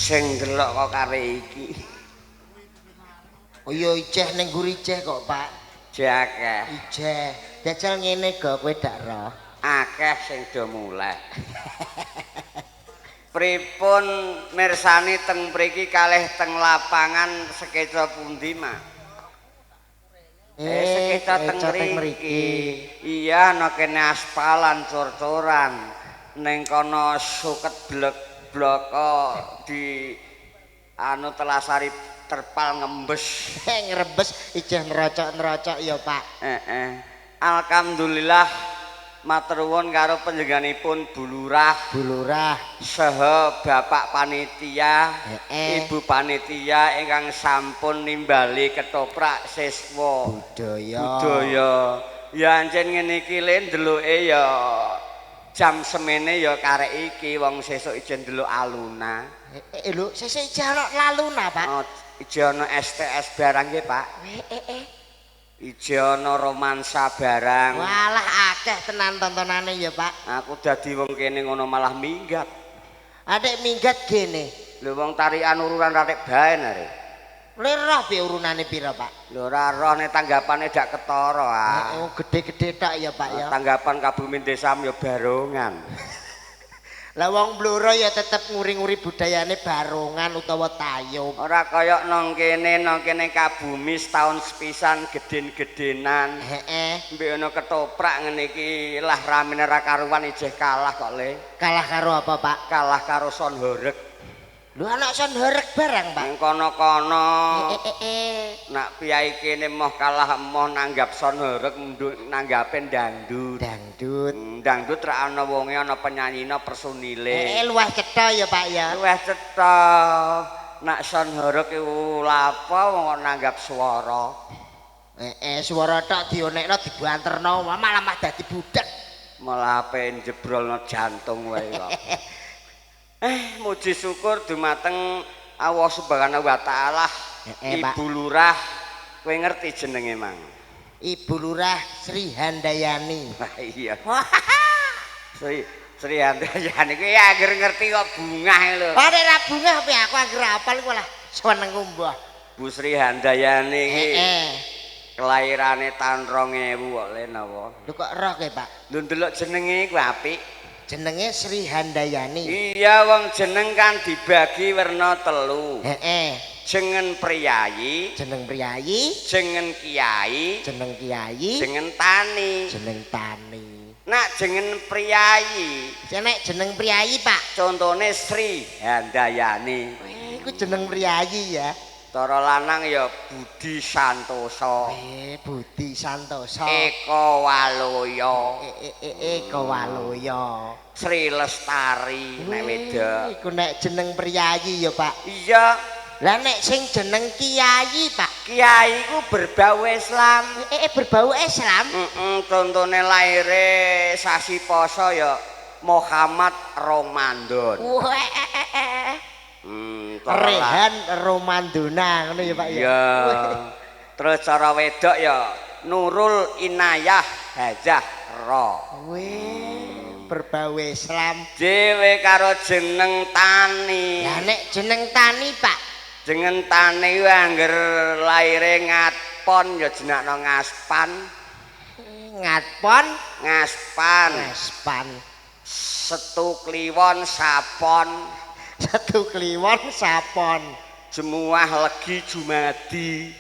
Sing delok kok kare iki. Oh iya ijeh ning nguri ijeh kok, Pak. Jakeh. Ijeh. Jajal ngene go kowe dak roh. Akeh sing do mulai. Pripun mirsani teng mriki kalih teng lapangan sekeca pundi, Mak? Sekeca teng mriki. Iya, ana kene aspalan cor-coran. Ning kono suket blek-bloko di anu telasari terpal ngembes. Ngrebes ijeh nerocok-nerocok ya, Pak. Alhamdulillah matur nuwun karo panjenenganipun Bulurah saha Bapak Panitia, Ibu Panitia ingkang sampun nimbali ketoprak siswa budaya. Ya ancen ngene iki le ndeloke ya jam semene ya karek iki wong sesuk ijen ndelok aluna. Lho, sesuk ijen ana laluna, Pak. Ijen ana STS barang nggih, Pak. Ijen ana romansa barang. Walah akeh tenan tontonane ya, Pak. Aku dadi wong kene ngono malah minggat. Adek minggat gene. Lho wong tarikan ururan ratik bae nare. Lerah piye urunane pira, Pak? Lho ora roh nek tanggapane dak ketara ah. Oh, gede-gede tak ya, Pak ya. Tanggapan Kabupaten Desa ya barongan. Lah wong Blora ya tetep nguri-nguri budayane barongan utawa tayub. Ora kaya nang kene Kabumi setahun sepisan geden-gedenan. Mbek ana ketoprak ngene iki lah ramene ra karuan ijeh kalah kok le. Kalah karo apa, Pak? Kalah karo son horeg. Lho anak son horeg barang, Pak. Ning kono-kono. Nak piyai kene moh kalah moh nanggap son horeg nanggape dangdut. Dangdut ra ana wonge ana penyanyine personile. Luwih cetha ya, Pak ya. Luwih cetha. Nak son horeg iku lapo wong nanggap swara. Swara tok dionekno dibanterno malah dadi budak. Malah ape jebrolno jantung wae kok. Muji syukur dumateng Allah Subhanahu wa taala. Ibu Lurah, kowe ngerti jenenge, Mang? Ibu Lurah Sri Handayani. Iya. Sri Handayani kuwi anggere ngerti kok bungah lho. Oh, nek ra bungah piye aku anggere apal iku lah seneng mbah. Bu Sri Handayani iki. Kelairane tahun 2000 kok le napa? Lho kok roh ke, Pak? Lho ndelok jenenge kuwi apik. Jenenge Sri Handayani. Iya wong jeneng kan dibagi werna telu. Jeneng priyayi, jeneng priyayi, jeneng kiai, jeneng tani. Nak jeneng priyayi, jeneng priyayi, Pak. Contone Sri Handayani. Iku jeneng priyayi ya. Cara lanang ya Budi Santoso. Budi Santoso. Eko Waloyo. Eko Waloyo. Sri Lestari nek wedok. Iku nek jeneng priyayi ya, Pak. Iya. Lah nek sing jeneng kiai, Pak. Kiai ku berbau Islam. Berbau Islam. Contone laire sasi poso ya Muhammad Ramadan. Rehan Romandona ngono ya, Pak ya. Iya. Terus cara wedok ya Nurul Inayah Hajah Ro. Berbau Islam. Dhewe karo jeneng tani. Lah nek jeneng tani, Pak. Jeneng tani ku angger laire ngatpon ya jenakno ngaspan. Ngaspan. Setu Kliwon sapon. Jemuah Legi Jumadi.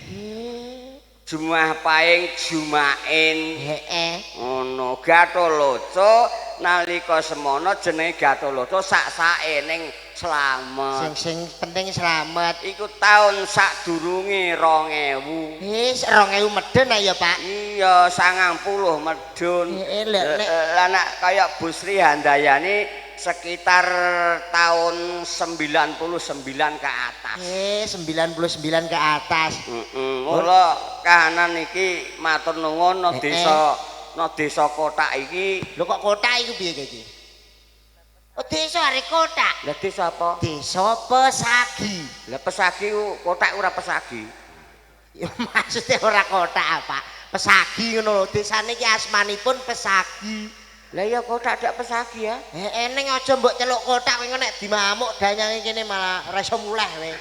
Jumuah Paing Jumain. Ngono Gatoloco nalika semono jenenge Gatoloco sak-sake ning slamet. Sing penting slamet. Iku taun sadurunge 2000. 2000 medun ya, Pak. Iya, 90 medun. Lah nek kaya Bu Sri Handayani sekitar tahun 99 ke atas. 99 ke atas. Mula kahanan iki matur nuwun no desa kotak iki. Lho kok kotak iku piye iki? Oh, desa arek kotak. Lah desa apa? Desa Pesagi. Lah Pesagi kotak ora Pesagi. Ya maksudnya ora kotak apa? Pesagi ngono lho. Desane iki asmanipun Pesagi. Lah iya kotak dak pesagi ya. Eneng aja mbok celuk kotak kowe nek dimamuk danyange kene malah ora iso muleh kowe.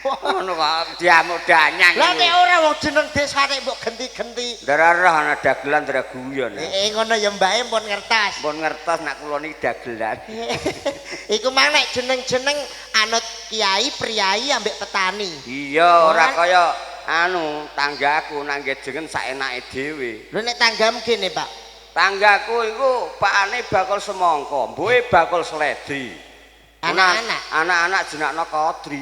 Ngono kok diamuk danyang. Lah nek ora wong jeneng desane mbok genti-genti. Darah ana dagelan ndara guyon. Ngono ya mbake pun ngertos. Pun ngertos nak kula niki dagelan. Iku mang nek jeneng-jeneng anut kiai, priyayi ambek petani. Iya, ora kaya anu tanggaku nang jengen saenake dhewe. Lho nek tanggamu kene, Pak. Tanggaku iku pakane bakul semangka, mbuke bakul sledi. Anak-anak. Anak-anak jenakno Kodri.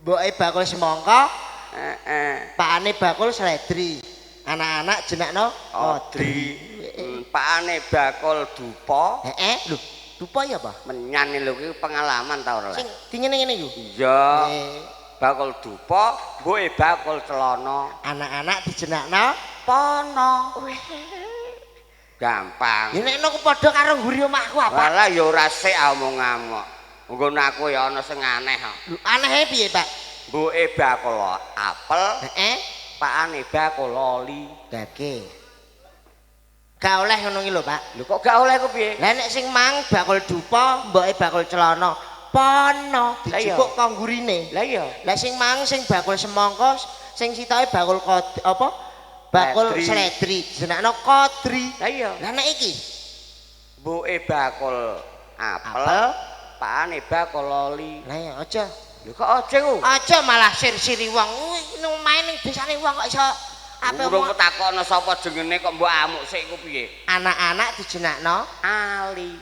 Mboke bakul semangka, pakane bakul sledri. Anak-anak jenakno Kodri. Pakane bakul dupa. Lho, dupa ya apa? Menyan lho iki pengalaman ta ora? Sing dingene-ngene iku. Iya. Bakul dupa, mbuke bakul celana. Anak-anak dijenakno Pono. Gampang. Ya nek ku padha karo ngguri omahku apa? Walah ya ora sik omong-omong. Nggon aku ya ana sing aneh kok. Lho anehe piye, Pak? Mbuke bakul apel, pakane bakul loli. Dake. Gak oleh ngono iki lho, Pak. Lho kok gak oleh ku piye? Lah nek sing mang bakul dupa, mboke bakul celana. Pono dijupuk karo nggurine. Lah iya. Lah sing mang sing bakul semangka, sing sitoke bakul apa? Bakul sledri, jenakno Kodri. Lah iya. Lah nek iki mbuke bakul apel, pakane bakul loli. Lah ya aja. Lho kok aja ku? Aja malah sir-siri wong. Main ning desane wong kok iso ape Urung ketakokno sapa jengene kok mbok amuk sik ku piye? anak-anak dijenakno Ali.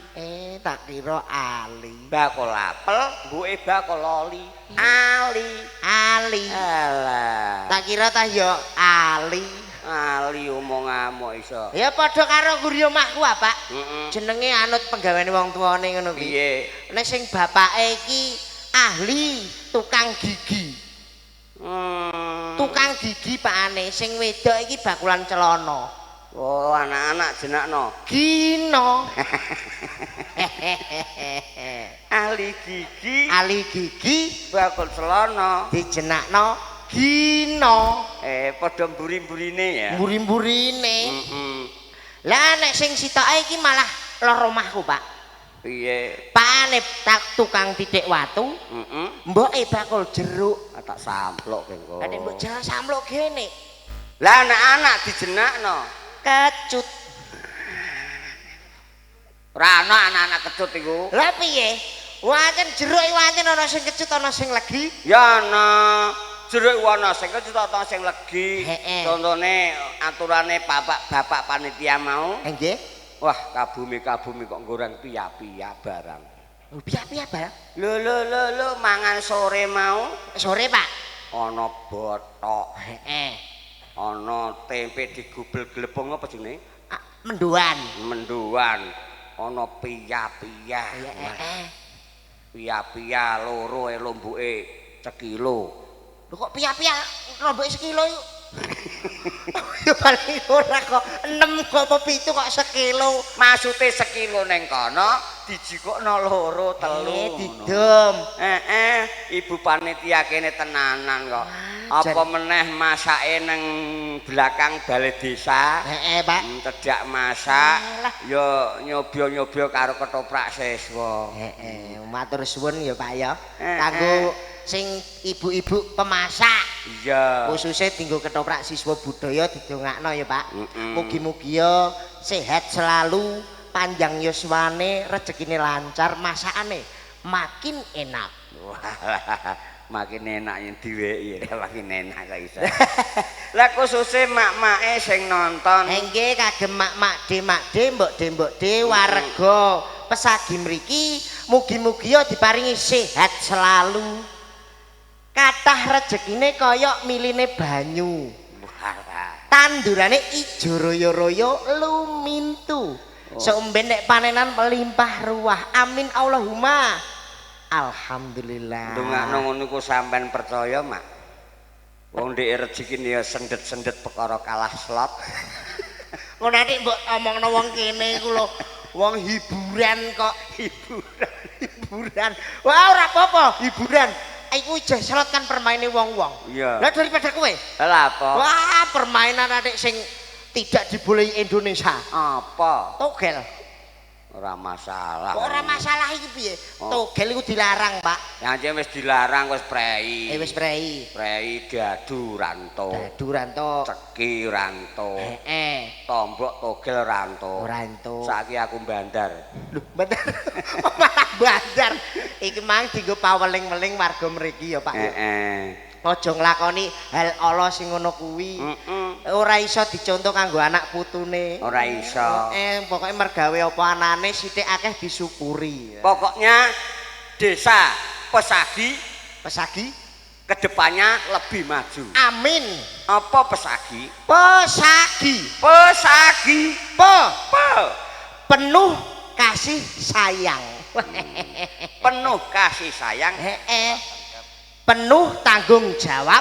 Tak kira Ali. Bakul apel, mbuke bakul loli. Ali. Alah. Tak kira ta ya Ali. Ali omong amuk iso. Ya padha karo guri omahku, Pak. Heeh. Jenenge anut penggaweane wong tuane ngono kuwi. Piye? Nek sing bapake iki ahli tukang gigi. Tukang gigi pakane sing wedok iki bakulan celana. Oh, anak-anak jenakno Gino. ahli gigi bakul celana Dijenakno Gino. Padha mburi-mburine ya. Mburi-mburine. Heeh. Lah nek sing sitoke iki malah lor omahku, Pak. Piye? Pakane tukang titik watu. Heeh. Mboke bakul jeruk. Tak samplok kengko. Lah nek mbok jalan samplok kene. Lah anak-anak dijenakno Kecut. ora ana anak-anak kecut iku. Lah piye? Wancen jeruk iki wancen ana sing kecut ana sing legi. Ya ana jeruk ana sing kecut ana sing legi. Contone aturane bapak panitia mau. Nggih. Wah, kabumi kok goreng piya-piya barang. Piye-piye, Bang? Lho mangan sore mau. Sore, Pak. Ana bothok. Ana Tempe digubel glepung apa jenenge? mendoan. Mendoan. Ana piya-piya. Piya-piya loro lombuke sekilo. Lho kok piye-piye lombuke sekilo yuk? Ya paling ora kok 6 kok apa 7 kok sekilo. Maksude sekilo ning kono dijikokno loro telu. Didom. Ibu panitia kene tenanan kok. Apa meneh masake nang belakang balai desa. Pak. Cedak masak. Ya nyoba-nyoba karo ketoprak siswa. Matur suwun ya Pak ya. Kanggo sing ibu-ibu pemasak. Iya. Khususnya tinggal ketoprak siswa budaya didongakno ya Pak. Mugi-mugi ya sehat selalu, panjang yuswane, rezekine lancar, masakane makin enak. Makin enak yang diweki, makin enak kok iso. Lah khususnya mak-make sing nonton. Nggih kagem mak-mak mbok de warga pesagi mriki mugi-mugi ya diparingi sehat selalu. Kathah rezekine kaya miline banyu. Tandurane ijo royo-royo lumintu. Seumben nek panenan melimpah ruah. Amin Allahumma. Alhamdulillah. Ndongakno ngono ku sampean percaya, Mak? Wong ndek rezekine ya sendet-sendet perkara kalah slot. Kok nanti mbok omongno wong kene iku lho, wong hiburan kok. Hiburan. Wah ora apa-apa, hiburan. Iku jeh selot kan permaine wong-wong. Iya. Lah daripada kowe. Lah apa? Wah, permainan adik sing tidak dibolehi Indonesia. Apa? Togel. Ora masalah. Kok ora masalah iki piye? Oh. Togel iku dilarang, Pak. Ya aja wis dilarang wis prei. Wis prei. Prei dadu ranto. Dadu ranto. Ceki ranto. Heeh. Tombok togel ranto. Ranto. Saiki aku bandar. Lho, bandar. Malah bandar. Iki mang dienggo paweling-weling warga mriki ya, Pak. Heeh. Aja nglakoni hal ala sing ngono kuwi. Ora iso dicontoh kanggo anak putune. Ora iso. Pokoke mergawe apa anane sithik akeh disyukuri. Pokoknya desa Pesagi kedepannya lebih maju. Amin. Apa Pesagi? Pesagi. Pesagi. Penuh kasih sayang. Penuh kasih sayang. Penuh tanggung jawab.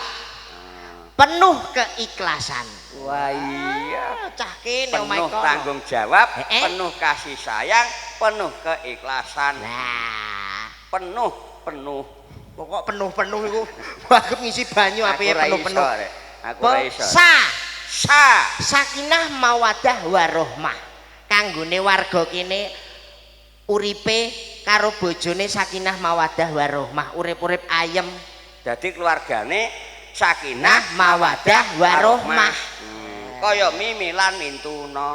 Penuh keikhlasan. Wah iya. Cah kene Penuh tanggung jawab, penuh kasih sayang, penuh keikhlasan. Nah, penuh. Pokok penuh iku anggap ngisi banyu apiye penuh-penuh. Aku ora iso. Sakinah mawaddah warahmah. Kanggone warga kene uripe karo bojone sakinah mawaddah warahmah, urip-urip ayem. Dadi keluargane sakinah mawaddah warahmah. Kaya mimilan mintuna.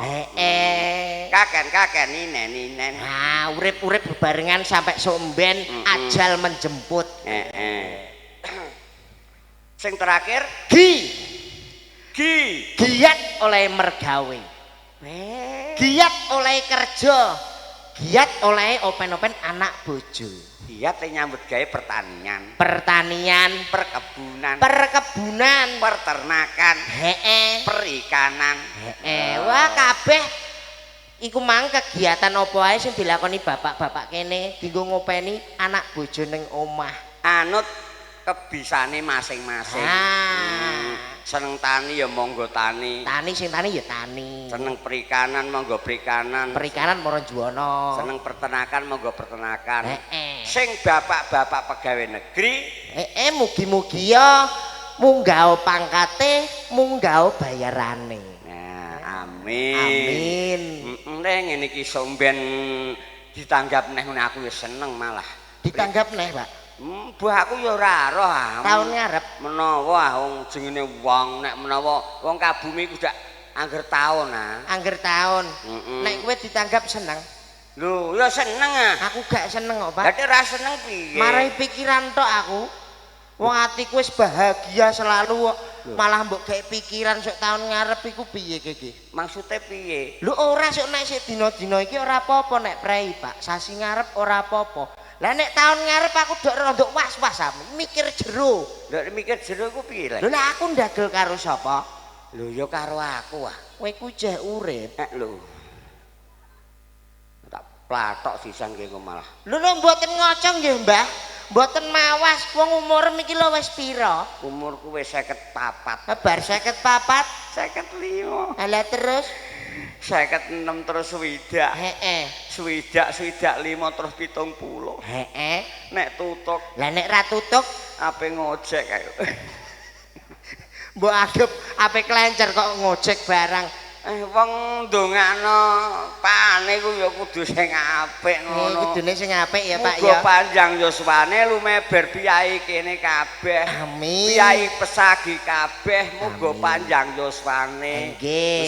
Kaken ninen. Nah, urip-urip bebarengan sampai somben ajal menjemput. Sing terakhir giat oleh mergawe. Giat oleh kerja. Giat oleh open-open anak bojo. Giat nyambut gawe pertanian, perkebunan, peternakan, perikanan. Wah kabeh iku mang kegiatan apa ae sing dilakoni bapak-bapak kene dienggo ngopeni anak bojo ning omah. Anut kebisane masing-masing. Seneng tani ya monggo tani. Sing tani ya tani. Seneng perikanan monggo perikanan. Perikanan mara juwana. Seneng peternakan monggo peternakan. Sing bapak-bapak pegawai negeri, mugi-mugi ya munggah pangkate, munggah bayarane. Nah, amin. Nek ngene iki somben ditanggap neh ngene aku ya seneng malah. Ditanggap neh, Pak. Mbah aku ya ora roh. Taun ngarep menawa wong jenenge wong nek menawa wong kabumi ku dak angger taun Angger taun. Nek kowe ditanggap seneng. Lho, ya seneng Aku gak seneng kok, Pak. Berarti ra seneng piye? Marai pikiran tok aku. Wong atiku wis bahagia selalu kok. Malah mbok gawe pikiran sok taun ngarep iku piye iki? Maksude piye? Lho ora sok nek sik dina-dina iki ora apa-apa nek prei, Pak. Sasi ngarep ora apa-apa. Lah nek taun ngarep aku dok rondok was-was mikir jero. Lha mikir jero iku piye, Lek? Lho nek aku ndagel karo sapa? Lho ya karo aku Kowe ku jeh urip. Lho. Tak platok sisan kene malah. Lho mboten ngocong nggih, Mbah. Mboten mawas wong umur iki lho wis pira? Umurku wis 54. Bar 54, 55. Lah terus 56 terus swidak. Swidak 5 terus 70. Nek tutuk. Lah nek ra tutuk ape ngojek kae. Mbok anggap ape klencer kok ngojek barang. Wong ndongakno pane ku ya kudu sing apik ngono. Kudune sing apik ya, Pak ya. Muga panjang yuswane lumeber piyai kene kabeh. Amin. Piyai Pesagi kabeh muga panjang yuswane.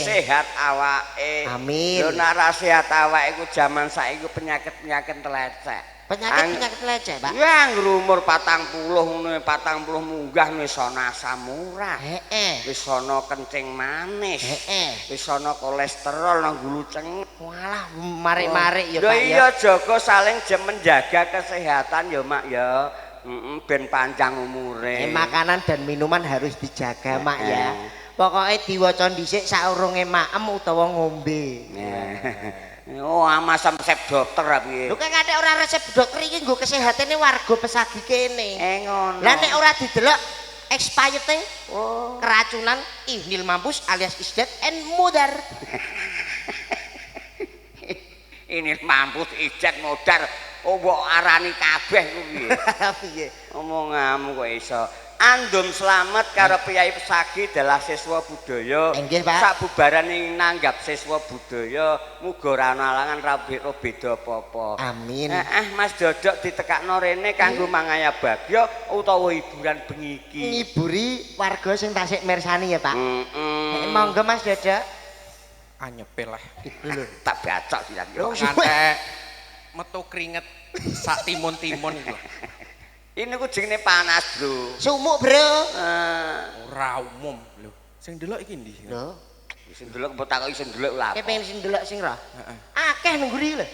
Sehat awake. Amin. Lho nek ra sehat awake ku jaman saiki penyakit-penyakit telecek. Penyakit leceh, Pak. Ya umur 40 ngono 40 munggah wis ana asam urat. Wis ana kencing manis. Wis ana kolesterol nang gulu cengek. Walah, marik-marik ya, Pak ya. Lho iya jaga saling menjaga kesehatan ya, Mak ya. Ben panjang umure. Makanan dan minuman harus dijaga, Mak ya. Pokoknya diwaca dhisik saurunge maem utawa ngombe. Oh, amasam resep dokter piye? Lho kan ada ora resep dokter iki nggo kesehatane warga Pesagi kene. Ngono. Lah nek ora didelok expired keracunan ihnil mampus alias isdat and mudar. Ini mampus isdat mudar. Oh mbok arani kabeh ku piye? Piye? Omonganmu kok iso. Andum Slamet karo Piyai Pesagi adalah siswa budaya. Nggih, Pak. Sabubaran ing nanggap siswa budaya muga ora ana alangan ra beda apa-apa. Amin. Mas Dodok ditekakno rene kanggo mangaya bagya utawa hiburan bengi iki. Ngiburi warga sing tasik mirsani ya, Pak. Monggo Mas Dodok. Anyepel lah. Tak bacok silang. Ngantek metu keringet sak timun-timun iku. Ini ku jenenge panas, Bro. Sumuk, Bro. Ora umum lho. Sing delok iki ndi? Lho, Sing delok mbok takoki sing delok lha. kowe pengen sing delok sing roh. Akeh nang nguri lho.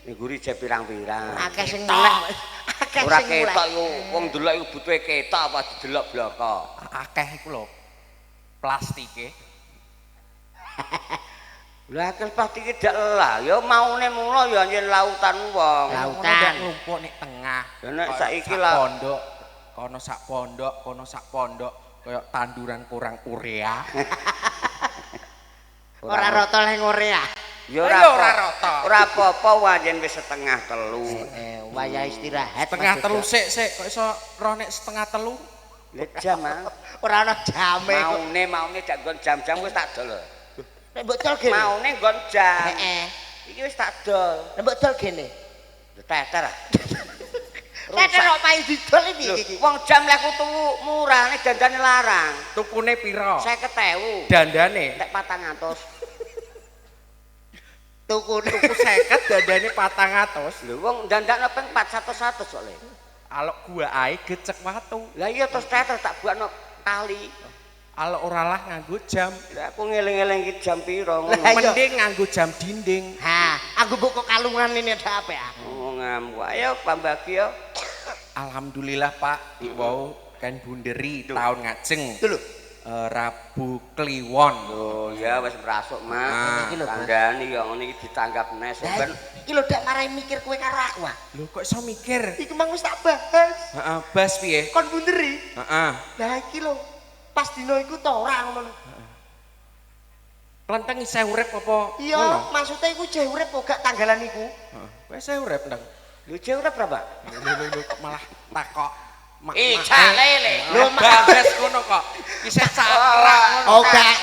Ning guri je pirang-pirang. Akeh sing muleh. Akeh Ora sing muleh. ketok iku wong delok iku butuhe ketok apa didelok bloko. Akeh iku lho. Plastike. Lah akeh pasti dak lelah, ya maune mulo ya yen lautan wong. Lautan. Ngumpuk nek tengah. Ya nek Koyo saiki sak lah pondok, kono sak pondok, kaya tanduran kurang urea. Ora rata leh Korea. ya ora rata. Ora apa-apa wae wis setengah telu. Wayah istirahat. Setengah Mas telu Dodok. sik kok iso roh nek setengah telu. Lek jam ah. Ora ana jame. Maune dak nggon jam-jam wis tak dol. Nek mbok dol gene. Maune nggon jam. Heeh. Iki wis tak dol. Nek mbok dol gene. Teter ah. Teter kok payu didol iki. Lho, wong jam lek tuku murah nek dandane larang. Tukune pira? 50.000. Dandane. Nek 400. Tuku 50 dandane 400. Lho wong dandakno ping 400 soalé. Alok gua ae gecek watu. Lah iya terus teter tak buatno kali. Alok ora lah nganggo jam. Lah aku ngeling-eling iki jam piro ngono. Lah, iya. Mending nganggo jam dinding. Ha, aku buka kalungan ini ada apa ya? Oh ngam. Ayo pambagi yo. Alhamdulillah Pak, wau kan bunderi tahun ngajeng. Itu lho. Rabu Kliwon. Oh ya wis merasuk Mas. Iki lho, Mas. Kandhani yo ngene iki ditanggap nes ben. Iki lho dak marai mikir kowe karo aku ah. Lho kok iso mikir? Iki mang wis tak bahas. Heeh, bas piye? Kon bunderi. Heeh. Lah iki lho. Pas dino iku to ora ngono. Klenteng isih urip apa? Iya, maksudnya iku jeh urip kok gak tanggalan iku. Heeh. Kowe isih urip ndang. Lho jek ora berapa? Lho kok malah takok. Lele. Lho babes ngono kok. Isih sakrak ngono. Oh gak.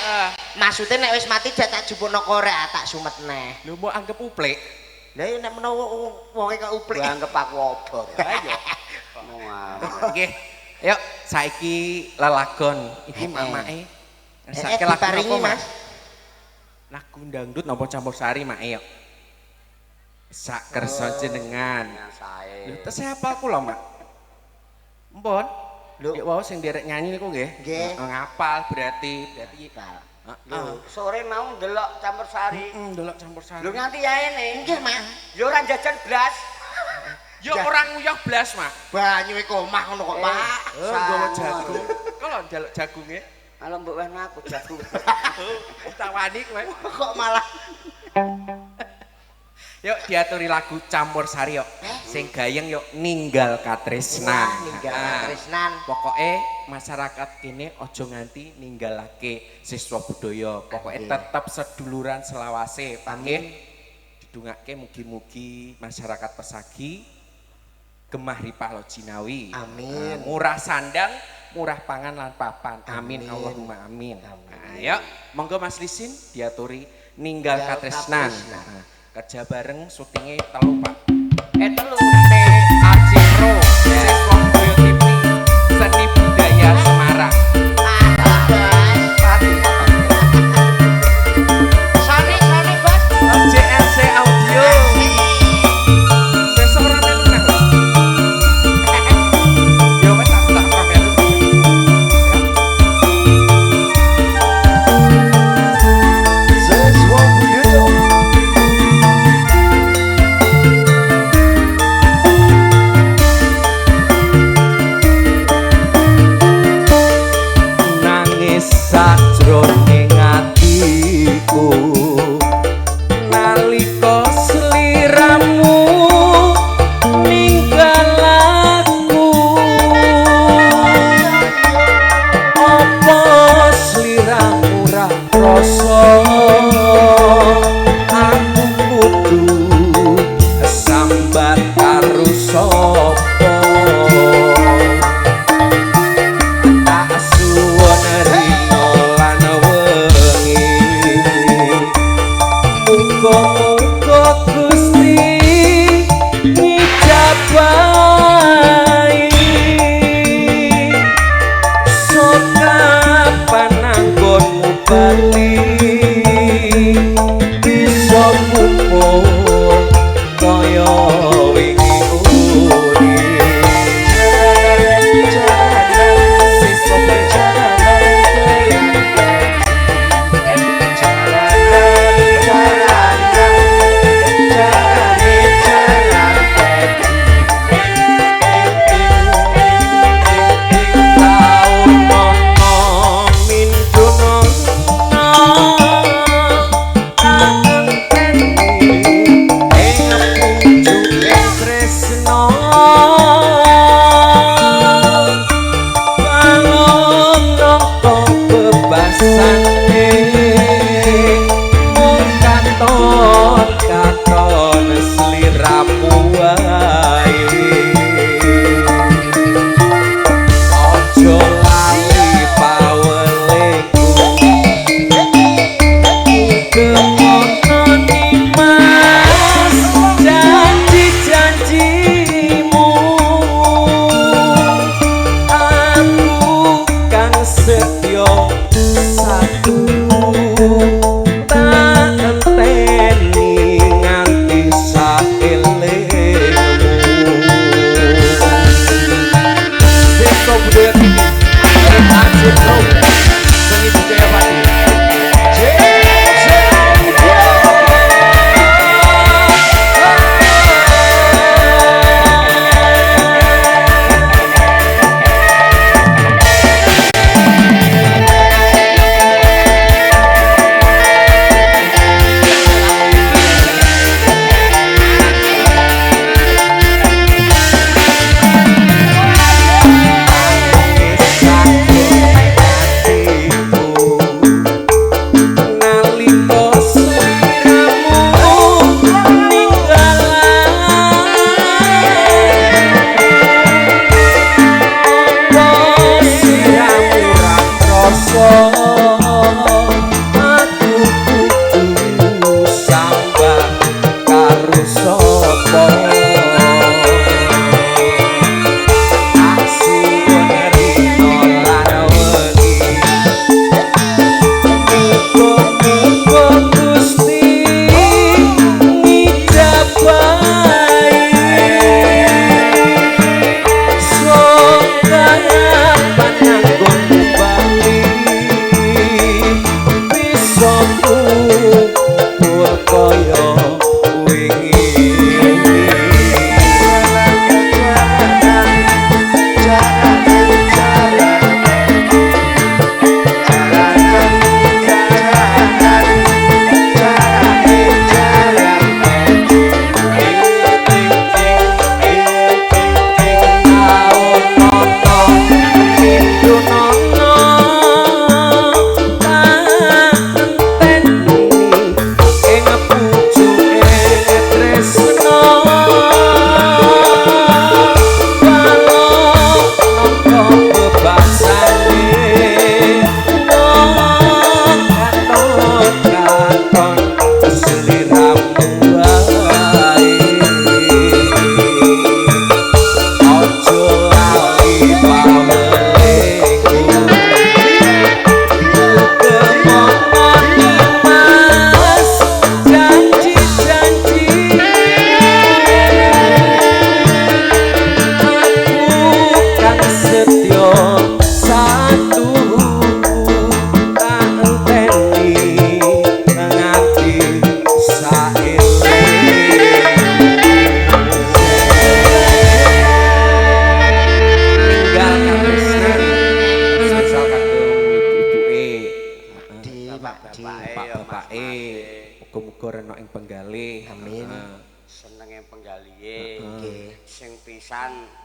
Maksudnya nek wis mati dak tak jupukno korek tak sumet neh. Lho mbok anggap uplik. Lah yo nek menawa wonge kok uplik. Anggap aku obor. Ayo. Nggih. Yuk saiki lelagon iki mamake. Saiki lagu diparingi, apa, Mas? Lagu dangdut napa campursari make yuk. Sak kersa jenengan. Lho tesih apa aku lho, Mak? Mpun. Lho. Yuk wau sing derek nyanyi niku nggih. Nggih. Ngapal berarti. Lho, sore mau ndelok campur sari. Delok campursari. Lho nganti yae ne. Nggih, Mak. Ya ora jajan blas. Yo orang nguyah blas, Mak. Banyu iku omah ngono kok, Pak. Nggawa jagung. Kalau ndelok jagunge Kalau mbok wehna aku jagung. tawani kowe. Kok malah Yuk diaturi lagu campursari yuk. Sing gayeng yuk ninggal katresnan. ninggal tresnan. Pokoke masyarakat kene aja nganti ninggalake siswa budaya. Pokoke tetep seduluran selawase, Pak nggih. Didongake mugi-mugi masyarakat Pesagi gemah ripah lo jinawi. Amin. Murah sandang, murah pangan lan papan. Amin Allahumma amin. Ayo, monggo Mas Lisin diaturi ninggal katresnan. Kerja bareng syutingnya telu Pak. Telu TAC Pro Siswa Budaya TV Seni Budaya Semarang. Sorry, Bos. JLC Audio. Besok ora melu neh. Yo wes aku tak pamelu. Siswa budaya.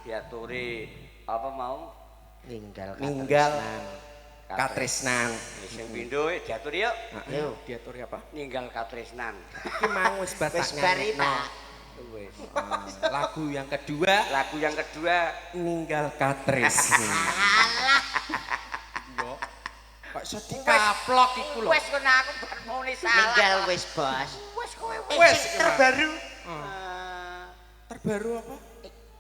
diaturi apa mau ninggal katresnan. Sing pindho diaturi yuk. Ayo Diaturi apa? Ninggal katresnan. Iki mang wis batak wis bari Pak. Wis. Lagu yang kedua Lagu yang kedua ninggal katres. Yo. Kok iso dikaplok iku lho. wis kena aku bar muni salah. Ninggal wis bos. Wis kowe Wis, Sing terbaru. Terbaru apa?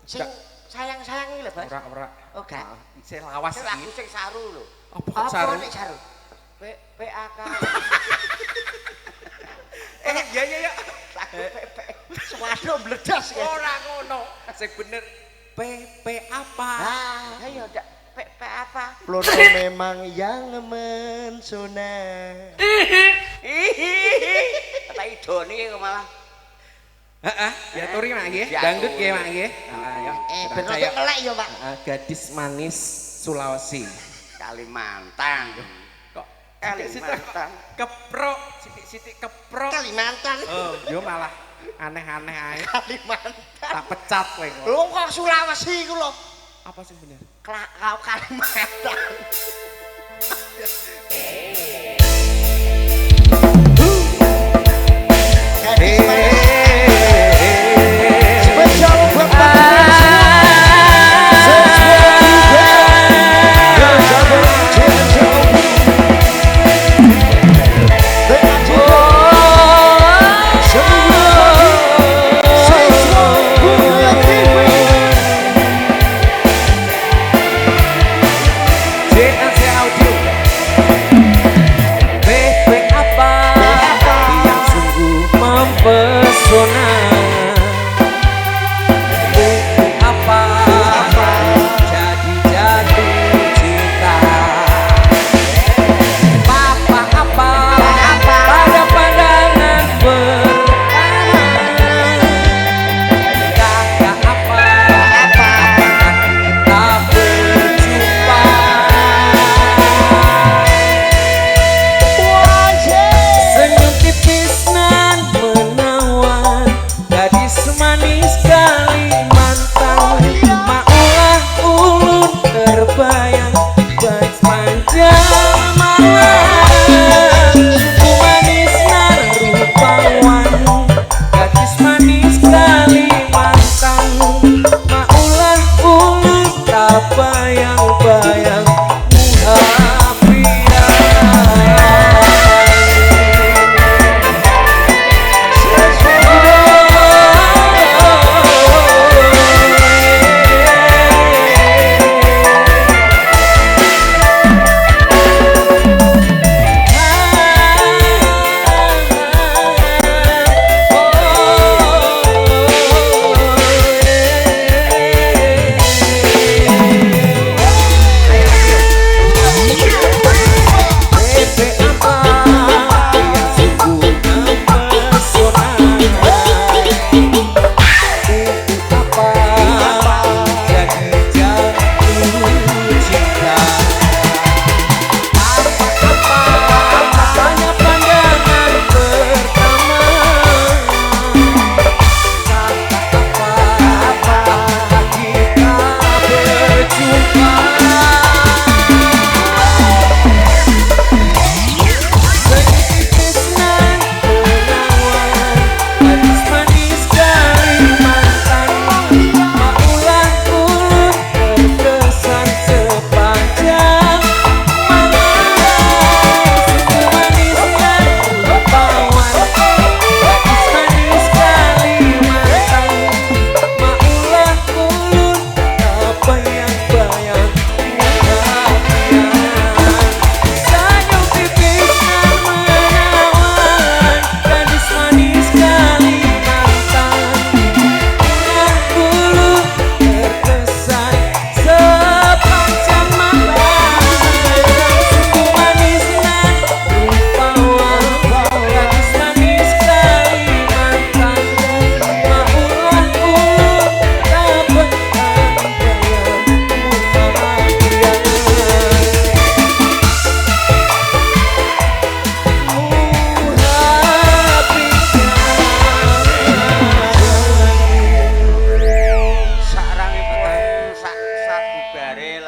Sing sayang-sayang iki lho bos. Ora. Oh gak. Isih lawas Sing lagu iki. sing saru lho. Apa Apa saru? nek saru? PAK. Ya. Suwado bledas ya. Ora ngono. Sing bener PP apa? Ayo ndak apa? Plono memang yang mensona. Kata idoni kok malah. Heeh, diaturi mak nggih. Diaturi. Dangdut nggih mak nggih. Ayo. Bener tuh ngelek ya Pak. Gadis manis Sulawesi. Kalimantan. Kok Kalimantan. keprok, sithik-sithik keprok. Kalimantan. Oh, yo malah aneh-aneh ae. Kalimantan. Tak pecat kowe kok. Lho kok Sulawesi iku lho. Apa sing bener? Kau Kalimantan. Bayang-bayang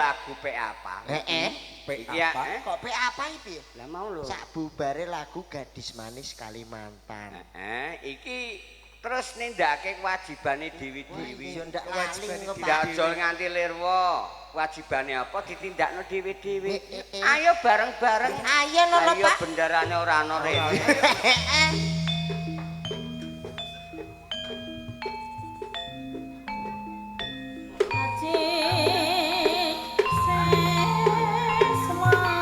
lagu P apa? P Iya, apa? Kok P apa iki? Lah mau lho. Sak bubare lagu Gadis Manis Kalimantan. Iki terus nindakake kewajibane dewi-dewi. Yo ndak lali kok Tidak Pak. ojol nganti lirwa. Kewajibane apa ditindakno dewi-dewi. Ayo bareng-bareng. Ayo lho Ayo Pak. bendarane ora ana rene.